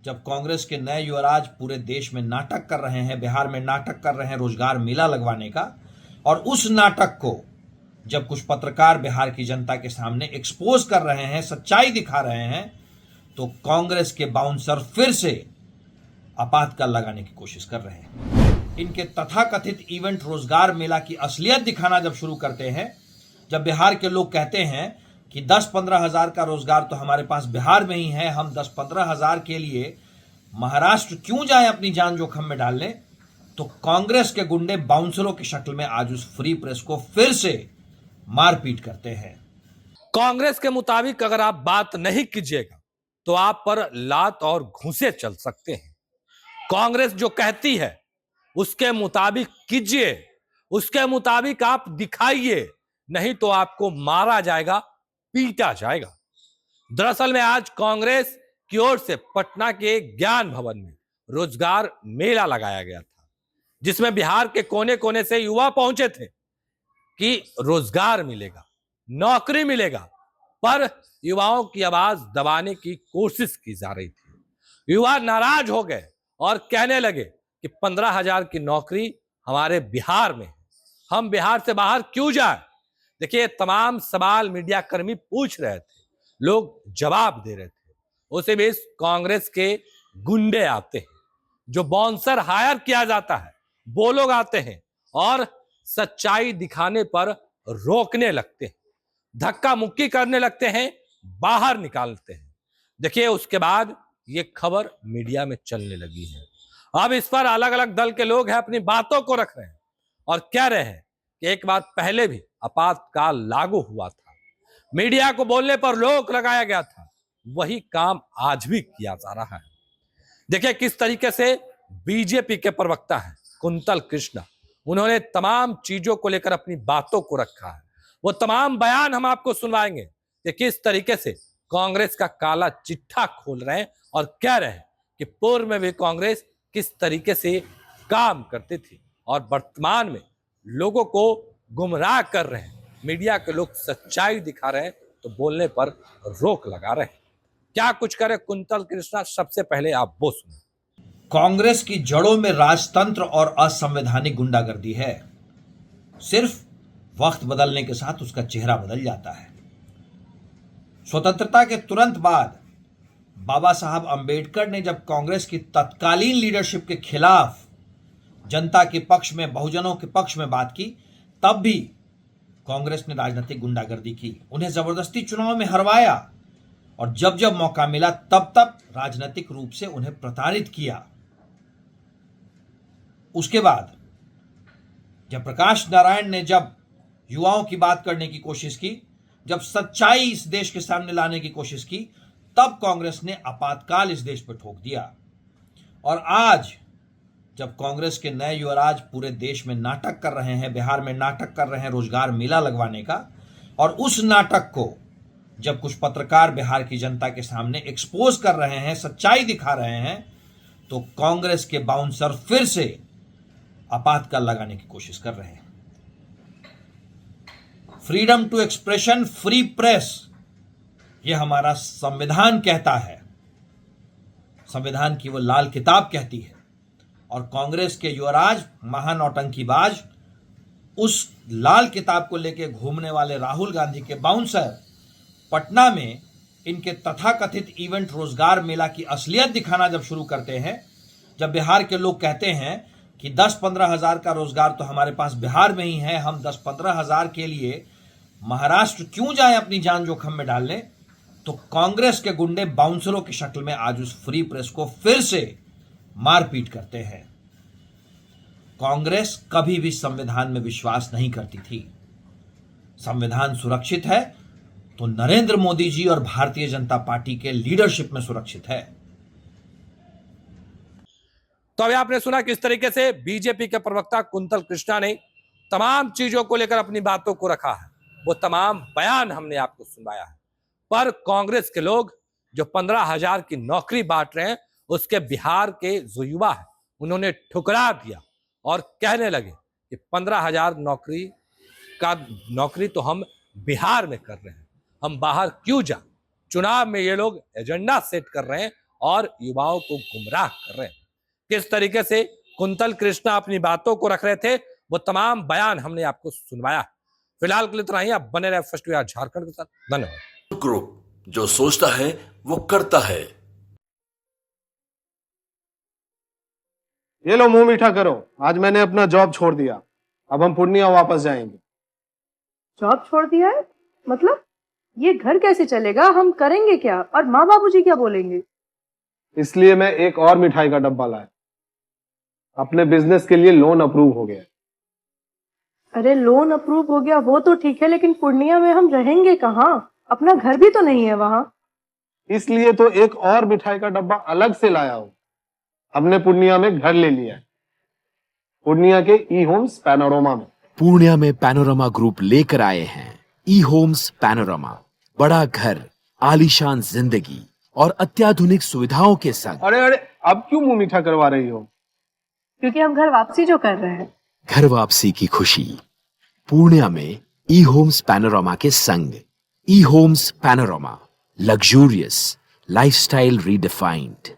जब कांग्रेस के नए युवराज पूरे देश में नाटक कर रहे हैं, बिहार में नाटक कर रहे हैं रोजगार मेला लगवाने का, और उस नाटक को जब कुछ पत्रकार बिहार की जनता के सामने एक्सपोज कर रहे हैं, सच्चाई दिखा रहे हैं, तो कांग्रेस के बाउंसर फिर से आपातकाल लगाने की कोशिश कर रहे हैं। इनके तथाकथित इवेंट रोजगार मेला की असलियत दिखाना जब शुरू करते हैं, जब बिहार के लोग कहते हैं कि 10-15 हजार का रोजगार तो हमारे पास बिहार में ही है, हम 10-15 हजार के लिए महाराष्ट्र क्यों जाएं अपनी जान जोखिम में डालने, तो कांग्रेस के गुंडे बाउंसरों की शक्ल में आज उस फ्री प्रेस को फिर से मारपीट करते हैं। कांग्रेस के मुताबिक अगर आप बात नहीं कीजिएगा तो आप पर लात और घूंसे चल सकते हैं। कांग्रेस जो कहती है उसके मुताबिक कीजिए, उसके मुताबिक आप दिखाइए, नहीं तो आपको मारा जाएगा, पीटा जाएगा। दरअसल में आज कांग्रेस की ओर से पटना के ज्ञान भवन में रोजगार मेला लगाया गया था, जिसमें बिहार के कोने कोने से युवा पहुंचे थे कि रोजगार मिलेगा, नौकरी मिलेगा, पर युवाओं की आवाज दबाने की कोशिश की जा रही थी। युवा नाराज हो गए और कहने लगे कि 15,000 की नौकरी हमारे बिहार में है, हम बिहार से बाहर क्यों जाएं? देखिए, तमाम सवाल मीडिया कर्मी पूछ रहे थे, लोग जवाब दे रहे थे। उसी बीच कांग्रेस के गुंडे आते हैं, जो बाउंसर हायर किया जाता है, वो लोग आते हैं और सच्चाई दिखाने पर रोकने लगते हैं, धक्का मुक्की करने लगते हैं, बाहर निकालते हैं। देखिए, उसके बाद ये खबर मीडिया में चलने लगी है। अब इस पर अलग अलग दल के लोग हैं अपनी बातों को रख रहे हैं और कह रहे हैं कि एक बार पहले भी आपातकाल लागू हुआ था, मीडिया को बोलने पर रोक लगाया गया था, वही काम आज भी किया जा रहा है। देखिए किस तरीके से बीजेपी के प्रवक्ता है कुंतल कृष्णा, उन्होंने तमाम चीजों को लेकर अपनी बातों को रखा है। वो तमाम बयान हम आपको सुनवाएंगे कि किस तरीके से कांग्रेस का काला चिट्ठा खोल रहे हैं और कह रहे हैं कि पूर्व में भी कांग्रेस किस तरीके से काम करती थी और वर्तमान में लोगों को गुमराह कर रहे हैं। मीडिया के लोग सच्चाई दिखा रहे हैं तो बोलने पर रोक लगा रहे हैं। क्या कुछ करे कुंतल कृष्णा, सबसे पहले आप वो सुनिए। कांग्रेस की जड़ों में राजतंत्र और असंवैधानिक गुंडागर्दी है। सिर्फ वक्त बदलने के साथ उसका चेहरा बदल जाता है। स्वतंत्रता के तुरंत बाद बाबा साहब अंबेडकर ने जब कांग्रेस की तत्कालीन लीडरशिप के खिलाफ जनता के पक्ष में, बहुजनों के पक्ष में बात की, तब भी कांग्रेस ने राजनीतिक गुंडागर्दी की, उन्हें जबरदस्ती चुनाव में हरवाया और जब जब मौका मिला तब तब राजनीतिक रूप से उन्हें प्रताड़ित किया। उसके बाद जब प्रकाश नारायण ने जब युवाओं की बात करने की कोशिश की, जब सच्चाई इस देश के सामने लाने की कोशिश की, तब कांग्रेस ने आपातकाल इस देश पर ठोक दिया। और आज जब कांग्रेस के नए युवराज पूरे देश में नाटक कर रहे हैं, बिहार में नाटक कर रहे हैं रोजगार मेला लगवाने का, और उस नाटक को जब कुछ पत्रकार बिहार की जनता के सामने एक्सपोज कर रहे हैं, सच्चाई दिखा रहे हैं, तो कांग्रेस के बाउंसर फिर से आपातकाल लगाने की कोशिश कर रहे हैं। Freedom to expression, free press, यह हमारा संविधान कहता है, संविधान की वो लाल किताब कहती है। और कांग्रेस के युवराज, महानौटंकीबाज, उस लाल किताब को लेकर घूमने वाले राहुल गांधी के बाउंसर पटना में इनके तथाकथित इवेंट रोजगार मेला की असलियत दिखाना जब शुरू करते हैं, जब बिहार के लोग कहते हैं कि 10-15 हजार का रोजगार तो हमारे पास बिहार में ही है, हम 10-15 हजार के लिए महाराष्ट्र क्यों जाएं अपनी जान जोखिम में डालने, तो कांग्रेस के गुंडे बाउंसरों की शक्ल में आज उस फ्री प्रेस को फिर से मारपीट करते हैं। कांग्रेस कभी भी संविधान में विश्वास नहीं करती थी। संविधान सुरक्षित है तो नरेंद्र मोदी जी और भारतीय जनता पार्टी के लीडरशिप में सुरक्षित है। तो अभी आपने सुना किस तरीके से बीजेपी के प्रवक्ता कुंतल कृष्णा ने तमाम चीजों को लेकर अपनी बातों को रखा है। वो तमाम बयान हमने आपको सुनाया है, पर कांग्रेस के लोग जो 15,000 की नौकरी बांट रहे हैं, उसके बिहार के जो युवा है उन्होंने ठुकरा दिया और कहने लगे कि 15,000 नौकरी तो हम बिहार में कर रहे हैं, हम बाहर क्यों जाएं। चुनाव में ये लोग एजेंडा सेट कर रहे हैं और युवाओं को गुमराह कर रहे हैं। किस तरीके से कुंतल कृष्णा अपनी बातों को रख रहे थे, वो तमाम बयान हमने आपको सुनवाया। फिलहाल के लिए इतना ही। आप बने रहे फर्स्ट बिहार झारखंड के साथ। धन्यवाद। ग्रुप, जो सोचता है वो करता है। ये लो मुंह मीठा करो, आज मैंने अपना जॉब छोड़ दिया, अब हम पूर्णिया वापस जाएंगे। जॉब छोड़ दिया है? मतलब ये घर कैसे चलेगा? हम करेंगे क्या? और माँ बाबूजी क्या बोलेंगे? इसलिए मैं एक और मिठाई का डब्बा लाया। अपने बिजनेस के लिए लोन अप्रूव हो गया। अरे लोन अप्रूव हो गया वो तो ठीक है, लेकिन पूर्णिया में हम रहेंगे कहाँ? अपना घर भी तो नहीं है वहाँ। इसलिए तो एक और मिठाई का डब्बा अलग से लाया हूँ। हमने पूर्णिया में घर ले लिया है, पूर्णिया के ई होम्स पैनोरमा में। पूर्णिया में पैनोरमा ग्रुप लेकर आए हैं ई होम्स पैनोरमा। बड़ा घर, आलीशान जिंदगी और अत्याधुनिक सुविधाओं के संग। अरे अरे, अब क्यों मुंह मीठा करवा रही हो? क्योंकि हम घर वापसी जो कर रहे हैं। घर वापसी की खुशी पूर्णिया में ई होम्स पैनोरमा के संग। E Homes Panorama, luxurious lifestyle redefined.